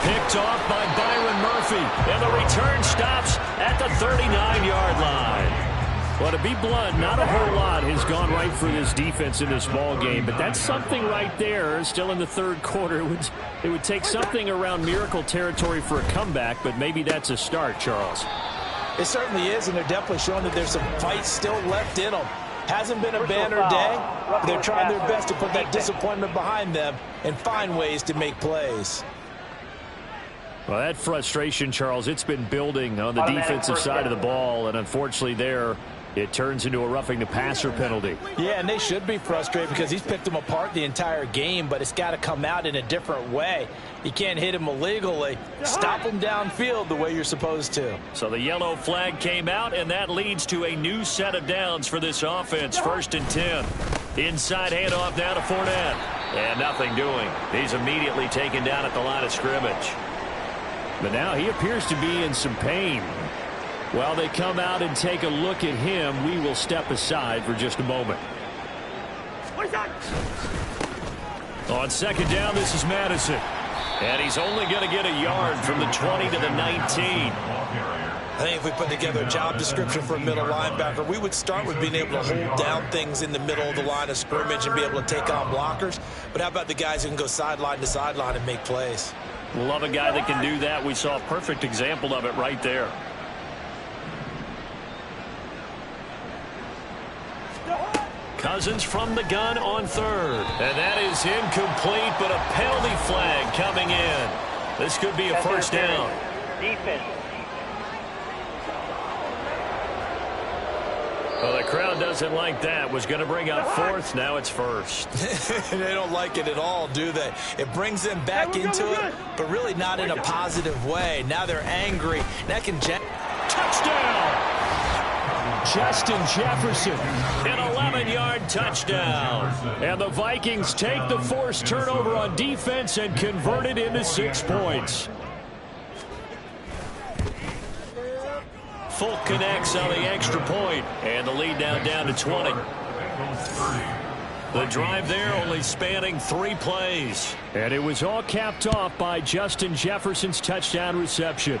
B: Picked off by Byron Murphy. And the return stops at the 39-yard line.
G: Well, to be blunt, not a whole lot has gone right for this defense in this ball game, but that's something right there. Still in the 3rd quarter, it would take something around miracle territory for a comeback, but maybe that's a start, Charles.
A: It certainly is, and they're definitely showing that there's some fight still left in them. Hasn't been a banner day, but they're trying their best to put that disappointment behind them and find ways to make plays.
G: Well, that frustration, Charles, it's been building on the defensive side of the ball, and unfortunately there, It turns into a roughing the passer penalty.
C: Yeah, and they should be frustrated because he's picked them apart the entire game, but it's got to come out in a different way. You can't hit him illegally. Stop him downfield the way you're supposed to.
G: So the yellow flag came out, and that leads to a new set of downs for this offense. 1st and 10. Inside handoff down to Fournette. And nothing doing. He's immediately taken down at the line of scrimmage. But now he appears to be in some pain. While they come out and take a look at him, we will step aside for just a moment. On 2nd down, this is Madison. And he's only going to get a yard from the 20 to the 19.
A: I think if we put together a job description for a middle linebacker, we would start with being able to hold down things in the middle of the line of scrimmage and be able to take on blockers. But how about the guys who can go sideline to sideline and make plays?
G: Love a guy that can do that. We saw a perfect example of it right there. Cousins from the gun on 3rd. And that is incomplete, but a penalty flag coming in. This could be a first down.
E: Defense.
G: Well, the crowd doesn't like that. Was going to bring up 4th. Now it's 1st.
A: They don't like it at all, do they? It brings them back into it, but really not in a positive way. Now they're angry. That can
G: Touchdown! Justin Jefferson, an 11-yard touchdown. And the Vikings take the forced turnover on defense and convert it into 6 points. Folk connects on the extra point, and the lead now down to 20. The drive there only spanning 3 plays. And it was all capped off by Justin Jefferson's touchdown reception.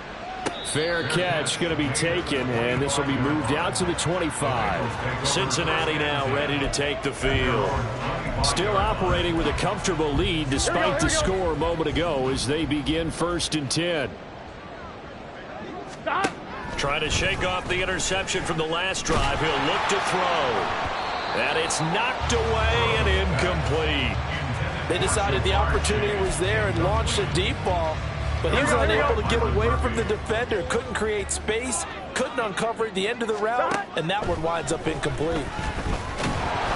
G: Fair catch going to be taken, and this will be moved out to the 25. Cincinnati now ready to take the field. Still operating with a comfortable lead despite the score a moment ago as they begin 1st and 10. Trying to shake off the interception from the last drive. He'll look to throw. And it's knocked away and incomplete.
C: They decided the opportunity was there and launched a deep ball. But he was unable to get away from the defender. Couldn't create space. Couldn't uncover the end of the route. And that one winds up incomplete.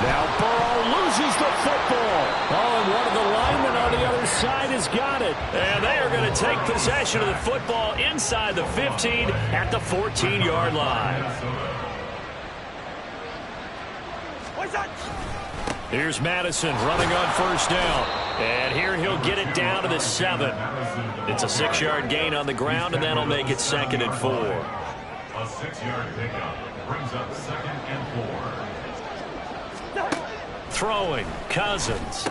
G: Now Burrow loses the football. Oh, and one of the linemen on the other side has got it. And they are going to take possession of the football inside the 15 at the 14-yard line. Here's Madison running on 1st down. And here he'll get it down to the 7. It's a 6-yard gain on the ground, and that'll make it 2nd and 4.
D: A 6-yard pickup brings up 2nd and 4.
G: Throwing, Cousins.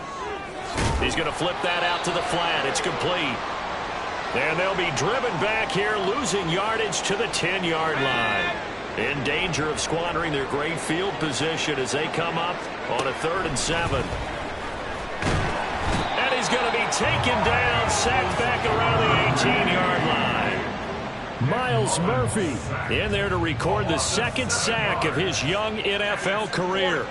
G: He's going to flip that out to the flat. It's complete. And they'll be driven back here, losing yardage to the 10-yard line. In danger of squandering their great field position as they come up on a 3rd and 7. And he's going to be taken down, sacked back around the 18-yard line. Myles Murphy in there to record the 2nd sack of his young NFL career.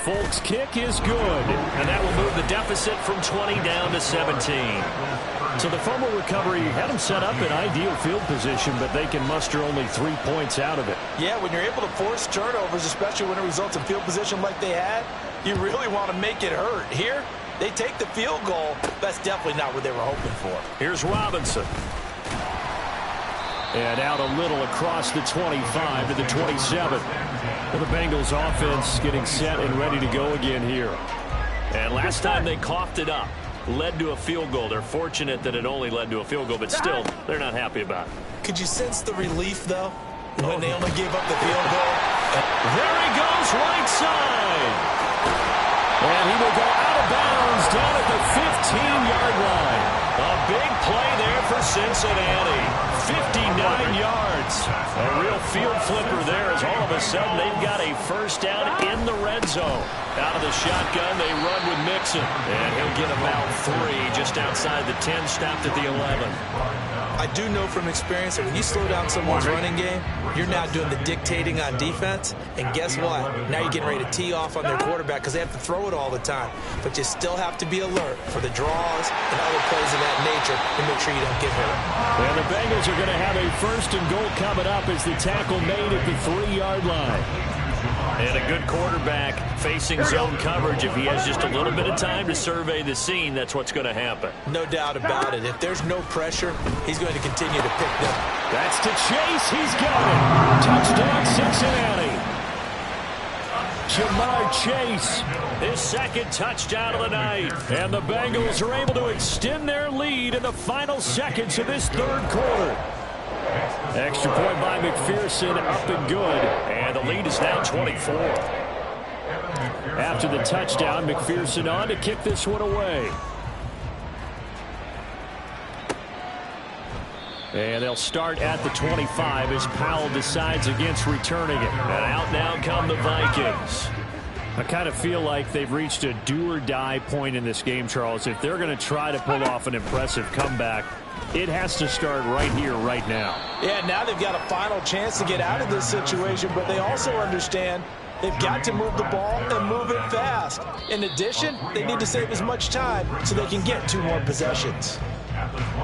G: Folk's kick is good, and that will move the deficit from 20 down to 17. So the fumble recovery had them set up in ideal field position, but they can muster only 3 points out of it.
C: Yeah, when you're able to force turnovers, especially when it results in field position like they had, you really want to make it hurt. Here, they take the field goal. That's definitely not what they were hoping for.
G: Here's Robinson. And out a little across the 25 to the 27. Well, the Bengals offense getting set and ready to go again here. And last time they coughed it up, led to a field goal. They're fortunate that it only led to a field goal, but still, they're not happy about it.
A: Could you sense the relief, though, when they only gave up the field goal?
G: There he goes, right side. And he will go out of bounds down at the 15-yard line. A big play there for Cincinnati. 59 yards. A real field flipper there as all of a sudden they've got a first down in the red zone. Out of the shotgun, they run with Mixon. And he'll get about 3 just outside the 10, stopped at the 11.
A: I do know from experience that when you slow down someone's running game, you're now doing the dictating on defense. And guess what? Now you're getting ready to tee off on their quarterback because they have to throw it all the time. But you still have to be alert for the draws and other plays of that nature to make sure you don't get hurt.
G: And the Bengals are going to have a 1st and goal coming up as the tackle made at the 3-yard line. And a good quarterback facing zone coverage. If he has just a little bit of time to survey the scene, that's what's going to happen.
A: No doubt about it. If there's no pressure, he's going to continue to pick them.
G: That's to Chase. He's got it. Touchdown, Cincinnati. Ja'Marr Chase, his 2nd touchdown of the night. And the Bengals are able to extend their lead in the final seconds of this 3rd quarter. Extra point by McPherson, up and good. And the lead is now 24. After the touchdown, McPherson on to kick this one away. And they'll start at the 25 as Powell decides against returning it. And out now come the Vikings. I kind of feel like they've reached a do-or-die point in this game, Charles. If they're going to try to pull off an impressive comeback, it has to start right here, right now.
C: Yeah, now they've got a final chance to get out of this situation, but they also understand they've got to move the ball and move it fast. In addition, they need to save as much time so they can get 2 more possessions.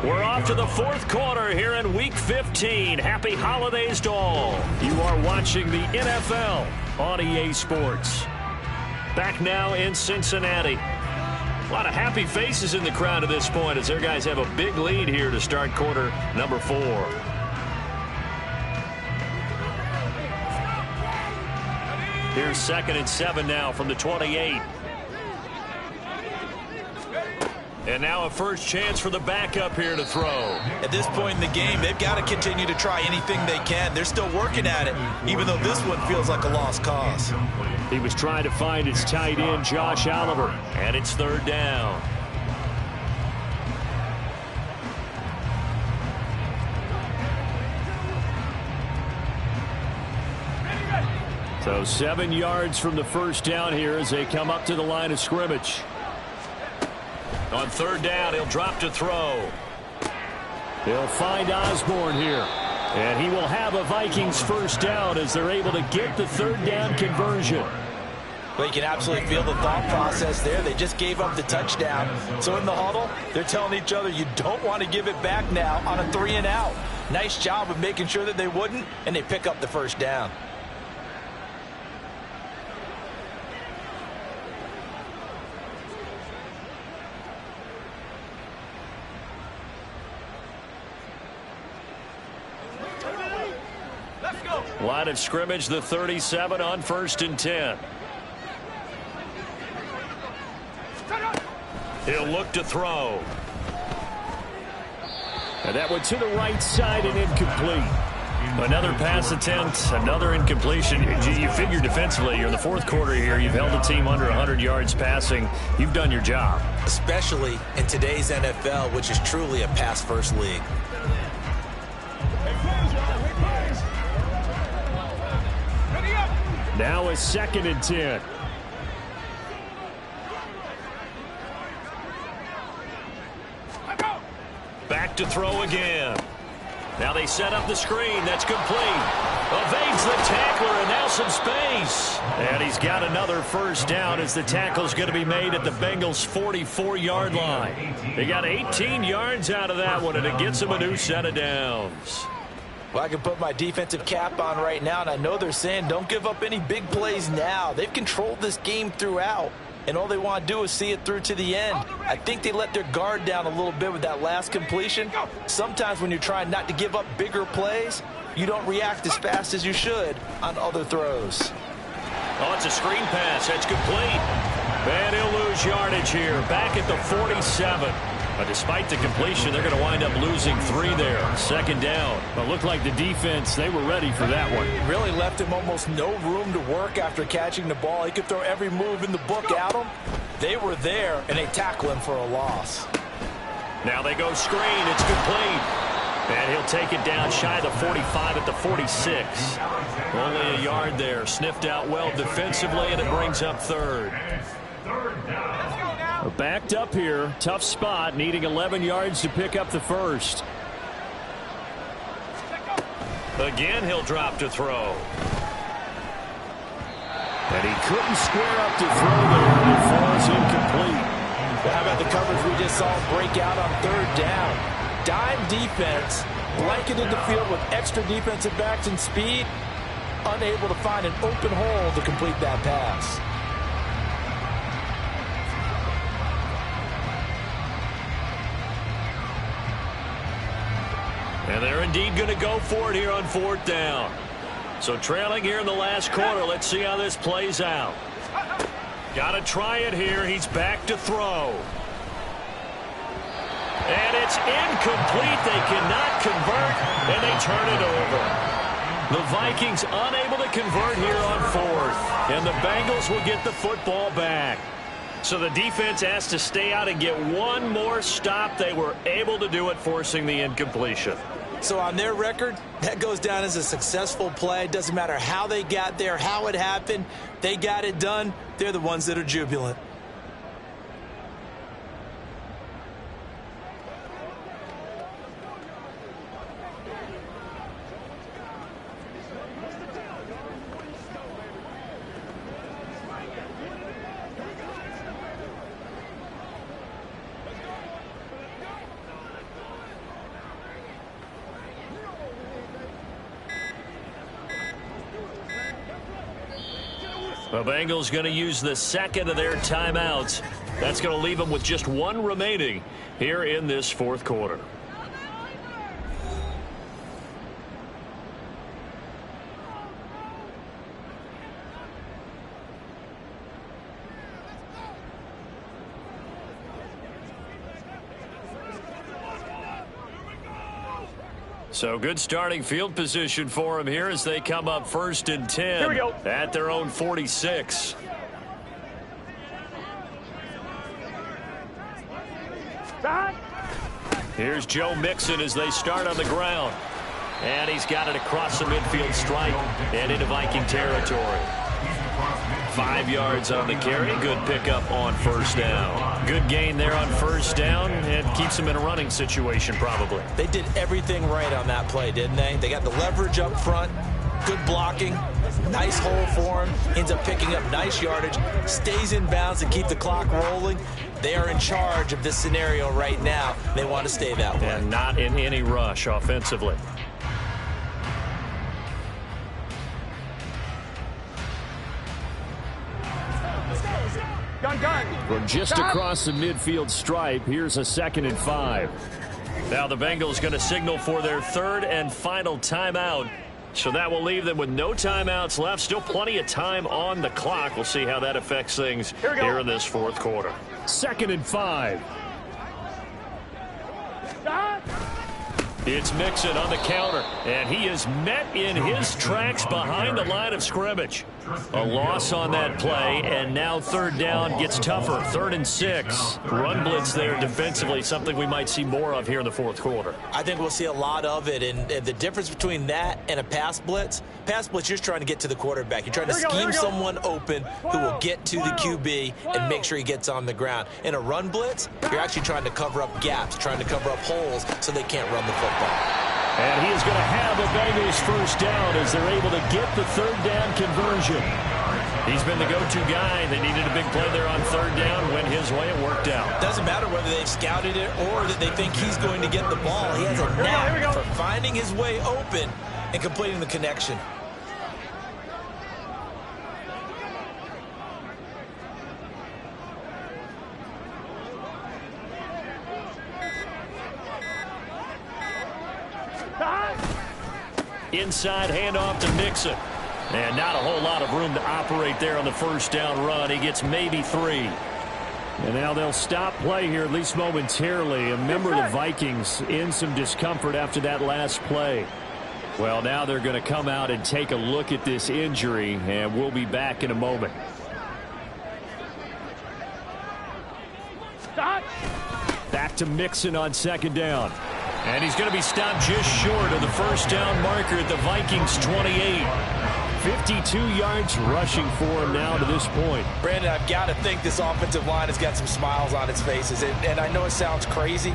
G: We're off to the 4th quarter here in Week 15. Happy holidays to all. You are watching the NFL on EA Sports. Back now in Cincinnati. A lot of happy faces in the crowd at this point as their guys have a big lead here to start quarter number 4. Here's 2nd and 7 now from the 28. And now a first chance for the backup here to throw.
A: At this point in the game, they've got to continue to try anything they can. They're still working at it, even though this one feels like a lost cause.
G: He was trying to find his tight end, Josh Oliver. And it's 3rd down. So 7 yards from the first down here as they come up to the line of scrimmage. On 3rd down, he'll drop to throw. They'll find Osborne here. And he will have a Vikings first down as they're able to get the 3rd down conversion.
C: Well, you can absolutely feel the thought process there. They just gave up the touchdown. So in the huddle, they're telling each other, you don't want to give it back now on a 3 and out. Nice job of making sure that they wouldn't, and they pick up the first down.
G: Line of scrimmage, the 37 on 1st and 10. He'll look to throw. And that one to the right side and incomplete. Another pass attempt, another incompletion. You figure defensively, you're in the 4th quarter here. You've held the team under 100 yards passing. You've done your job.
A: Especially in today's NFL, which is truly a pass-first league.
G: Now a 2nd and 10. Back to throw again. Now they set up the screen. That's complete. Evades the tackler, and now some space. And he's got another first down as the tackle's going to be made at the Bengals' 44-yard line. They got 18 yards out of that one, and it gets them a new set of downs.
C: Well, I can put my defensive cap on right now, and I know they're saying don't give up any big plays now. They've controlled this game throughout, and all they want to do is see it through to the end. I think they let their guard down a little bit with that last completion. Sometimes when you're trying not to give up bigger plays, you don't react as fast as you should on other throws.
G: Oh, it's a screen pass. That's complete. And he'll lose yardage here. Back at the 47. But despite the completion, they're going to wind up losing 3 there. 2nd down. But it looked like the defense, they were ready for that one.
C: Really left him almost no room to work after catching the ball. He could throw every move in the book at him. They were there, and they tackle him for a loss.
G: Now they go screen. It's complete. And he'll take it down shy of the 45 at the 46. Only a yard there. Sniffed out well defensively, and it brings up 3rd. Backed up here. Tough spot. Needing 11 yards to pick up the first. Again, he'll drop to throw. And he couldn't square up to throw there, and it falls incomplete.
C: How about the coverage we just saw break out on 3rd down? Dime defense, blanketed the field with extra defensive backs and speed, unable to find an open hole to complete that pass.
B: And they're indeed going to go for it here on 4th down. So trailing here in the last quarter. Let's see how this plays out. Got to try it here. He's back to throw. And it's incomplete. They cannot convert, and they turn it over. The Vikings unable to convert here on 4th. And the Bengals will get the football back. So the defense has to stay out and get one more stop. They were able to do it, forcing the incompletion.
A: So on their record, that goes down as a successful play. Doesn't matter how they got there, how it happened. They got it done. They're the ones that are jubilant.
B: The Bengals going to use the second of their timeouts. That's going to leave them with just one remaining here in this 4th quarter. So good starting field position for them here as they come up 1st and 10
E: Here we go.
B: at their own 46. Here's Joe Mixon as they start on the ground. And he's got it across the midfield stripe and into Viking territory. 5 yards on the carry. Good pickup on 1st down. Good gain there on 1st down and keeps him in a running situation probably.
A: They did everything right on that play, didn't they? They got the leverage up front, good blocking, nice hole for him, ends up picking up nice yardage, stays in bounds and keep the clock rolling. They are in charge of this scenario right now. They want to stay that way.
B: And not in any rush offensively.
G: From just across the midfield stripe, here's a 2nd and 5.
B: Now the Bengals going to signal for their 3rd and final timeout. So that will leave them with no timeouts left. Still plenty of time on the clock. We'll see how that affects things here in this 4th quarter.
G: 2nd and 5.
B: It's Mixon on the counter, and he is met in his tracks behind the line of scrimmage. A loss on that play, and now 3rd down gets tougher. 3rd and 6. Run blitz there defensively, something we might see more of here in the 4th quarter.
A: I think we'll see a lot of it, and the difference between that and a pass blitz, you're just trying to get to the quarterback. You're trying to scheme someone open who will get to the QB and make sure he gets on the ground. In a run blitz, you're actually trying to cover up gaps, trying to cover up holes so they can't run the football.
B: And he is going to have a Bengals 1st down as they're able to get the 3rd down conversion. He's been the go-to guy. They needed a big play there on 3rd down. Went his way. It worked out.
A: Doesn't matter whether they've scouted it or that they think he's going to get the ball. He has a knack for finding his way open and completing the connection.
B: Inside handoff to Mixon. And not a whole lot of room to operate there on the 1st down run. He gets maybe 3.
G: And now they'll stop play here, at least momentarily. A member of the Vikings in some discomfort after that last play. Well, now they're going to come out and take a look at this injury, and we'll be back in a moment. Back to Mixon on 2nd down.
B: And he's going to be stopped just short of the 1st down marker at the Vikings 28.
G: 52 yards rushing for him now to this point.
A: Brandon, I've got to think this offensive line has got some smiles on its faces. And I know it sounds crazy,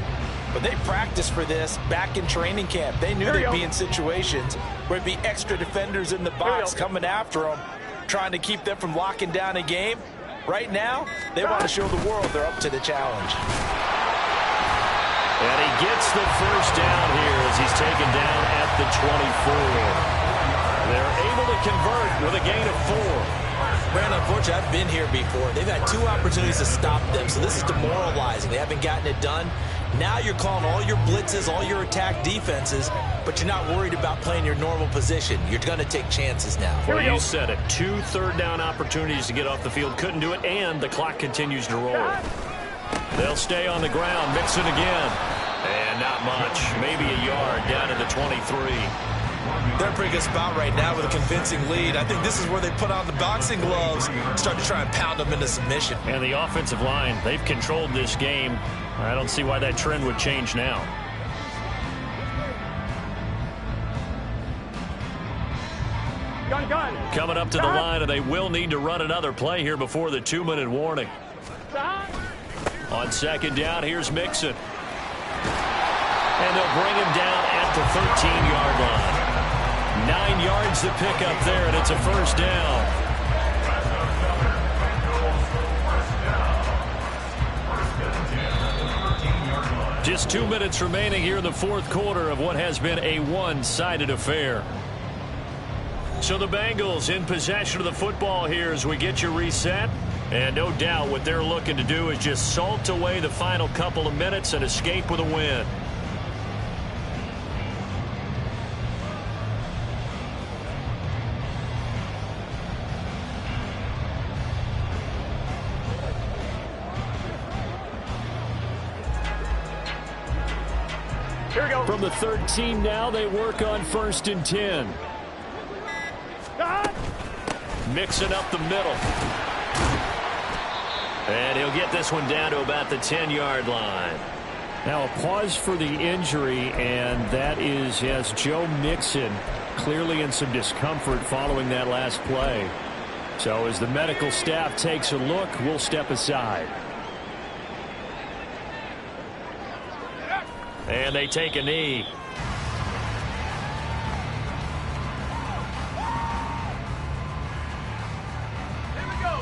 A: but they practiced for this back in training camp. They knew they'd be in situations where it'd be extra defenders in the box coming after them, trying to keep them from locking down a game. Right now, they want to show the world they're up to the challenge.
G: And he gets the first down here as he's taken down at the 24. They're able to convert with a gain of 4.
A: Brandon, unfortunately, I've been here before. They've had 2 opportunities to stop them, so this is demoralizing. They haven't gotten it done. Now you're calling all your blitzes, all your attack defenses, but you're not worried about playing your normal position. You're going to take chances now.
G: Well, you said it. 2 third-down opportunities to get off the field. Couldn't do it, and the clock continues to roll. They'll stay on the ground. Mixon again. And not much. Maybe a yard down to the 23.
A: They're in a pretty good spot right now with a convincing lead. I think this is where they put on the boxing gloves, start to try and pound them into submission.
G: And the offensive line, they've controlled this game. I don't see why that trend would change now.
E: Gun.
G: Coming up to the line, and they will need to run another play here before the 2-minute warning. On second down, here's Mixon. And they'll bring him down at the 13-yard line. 9 yards to pick up there, and it's a first down. Just 2 minutes remaining here in the fourth quarter of what has been a one-sided affair. So the Bengals in possession of the football here as we get you reset. And no doubt what they're looking to do is just salt away the final couple of minutes and escape with a win.
E: Here we go.
G: From the 13 now, they work on 1st and 10. Mixing up the middle. And he'll get this one down to about the 10-yard line. Now a pause for the injury, and that is as Joe Mixon clearly in some discomfort following that last play. So as the medical staff takes a look, we'll step aside. And they take a knee.
E: Here we go.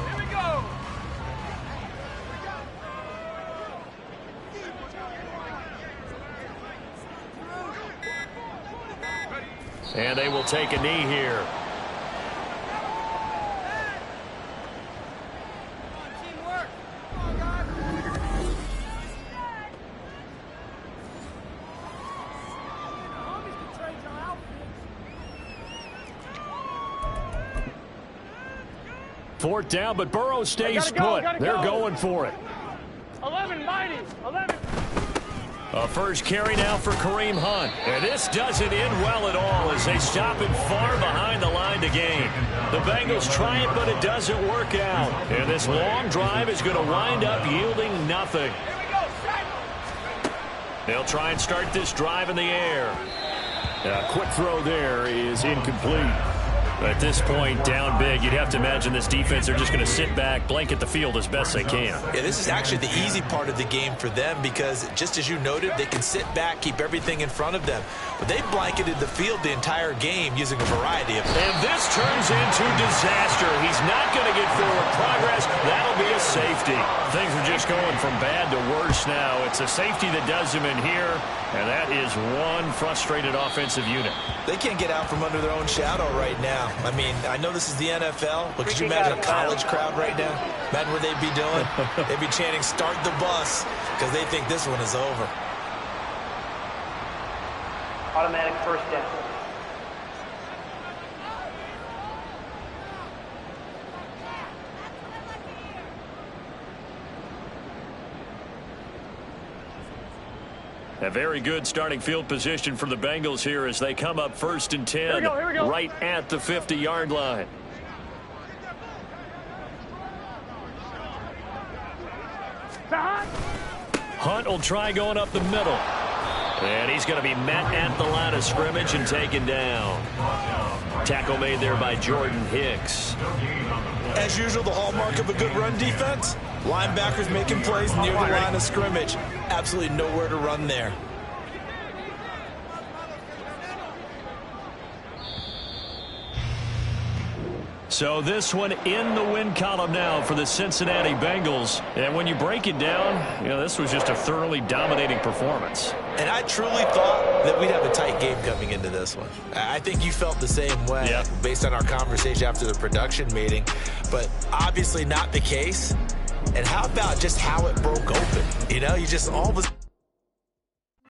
G: And they will take a knee here. Fourth down, but Burrow stays put. They're going for it.
E: 11, mighty. 11.
G: A first carry now for Kareem Hunt. And this doesn't end well at all as they stop him far behind the line to gain. The Bengals try it, but it doesn't work out. And this long drive is going to wind up yielding nothing. They'll try and start this drive in the air. A quick throw there is incomplete. At this point, down big, you'd have to imagine this defense are just going to sit back, blanket the field as best they can.
A: Yeah, this is actually the easy part of the game for them because, just as you noted, they can sit back, keep everything in front of them. But they blanketed the field the entire game using a variety of...
G: And this turns into disaster. He's not going to get forward progress. That'll be a safety. Things are just going from bad to worse now. It's a safety that does him in here, and that is one frustrated offensive unit.
A: They can't get out from under their own shadow right now. I mean, I know this is the NFL, but could you imagine a college crowd right now? Imagine what they'd be doing. They'd be chanting, "Start the bus," because they think this one is over.
H: Automatic first down.
G: A very good starting field position for the Bengals here as they come up 1st and 10.
E: Here we go.
G: Right at the 50-yard line. Hunt will try going up the middle. And he's going to be met at the line of scrimmage and taken down. Tackle made there by Jordan Hicks.
A: As usual, the hallmark of a good run defense, linebackers making plays near the line of scrimmage. Absolutely nowhere to run there.
G: So this one in the win column now for the Cincinnati Bengals. And when you break it down, this was just a thoroughly dominating performance.
A: And I truly thought that we'd have a tight game coming into this one. I think you felt the same way based on our conversation after the production meeting, but obviously not the case. And how about just how it broke open? You just all of a